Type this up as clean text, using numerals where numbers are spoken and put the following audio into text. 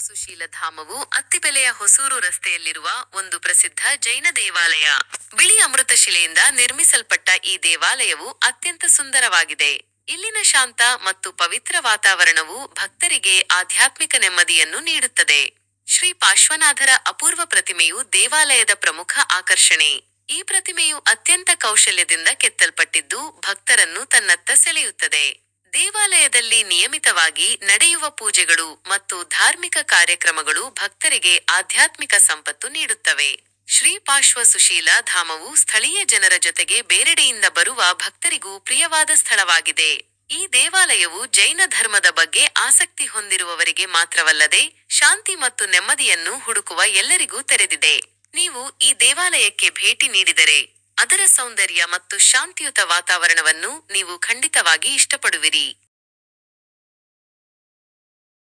ಸುಶೀಲ ಧಾಮವು ಅತ್ತಿಬೆಲೆಯ ಹೊಸೂರು ರಸ್ತೆಯಲ್ಲಿರುವ ಒಂದು ಪ್ರಸಿದ್ಧ ಜೈನ ದೇವಾಲಯ. ಬಿಳಿ ಅಮೃತಶಿಲೆಯಿಂದ ನಿರ್ಮಿಸಲ್ಪಟ್ಟ ಈ ದೇವಾಲಯವು ಅತ್ಯಂತ ಸುಂದರವಾಗಿದೆ. ಇಲ್ಲಿನ ಶಾಂತ ಮತ್ತು ಪವಿತ್ರ ವಾತಾವರಣವು ಭಕ್ತರಿಗೆ ಆಧ್ಯಾತ್ಮಿಕ ನೆಮ್ಮದಿಯನ್ನು ನೀಡುತ್ತದೆ. ಶ್ರೀ ಪಾರ್ಶ್ವನಾಥರ ಅಪೂರ್ವ ಪ್ರತಿಮೆಯು ದೇವಾಲಯದ ಪ್ರಮುಖ ಆಕರ್ಷಣೆ. ಈ ಪ್ರತಿಮೆಯು ಅತ್ಯಂತ ಕೌಶಲ್ಯದಿಂದ ಕೆತ್ತಲ್ಪಟ್ಟಿದ್ದು ಭಕ್ತರನ್ನು ತನ್ನತ್ತ ಸೆಳೆಯುತ್ತದೆ. ದೇವಾಲಯದಲ್ಲಿ ನಿಯಮಿತವಾಗಿ ನಡೆಯುವ ಪೂಜೆಗಳು ಮತ್ತು ಧಾರ್ಮಿಕ ಕಾರ್ಯಕ್ರಮಗಳು ಭಕ್ತರಿಗೆ ಆಧ್ಯಾತ್ಮಿಕ ಸಂಪತ್ತು ನೀಡುತ್ತವೆ. ಶ್ರೀ ಪಾರ್ಶ್ವ ಸುಶೀಲ ಧಾಮವು ಸ್ಥಳೀಯ ಜನರ ಜೊತೆಗೆ ಬೇರೆಡೆಯಿಂದ ಬರುವ ಭಕ್ತರಿಗೂ ಪ್ರಿಯವಾದ ಸ್ಥಳವಾಗಿದೆ. ಈ ದೇವಾಲಯವು ಜೈನ ಧರ್ಮದ ಬಗ್ಗೆ ಆಸಕ್ತಿ ಹೊಂದಿರುವವರಿಗೆ ಮಾತ್ರವಲ್ಲದೆ ಶಾಂತಿ ಮತ್ತು ನೆಮ್ಮದಿಯನ್ನು ಹುಡುಕುವ ಎಲ್ಲರಿಗೂ ತೆರೆದಿದೆ. ನೀವು ಈ ದೇವಾಲಯಕ್ಕೆ ಭೇಟಿ ನೀಡಿದರೆ ಅದರ ಸೌಂದರ್ಯ ಮತ್ತು ಶಾಂತಿಯುತ ವಾತಾವರಣವನ್ನು ನೀವು ಖಂಡಿತವಾಗಿ ಇಷ್ಟಪಡುವಿರಿ.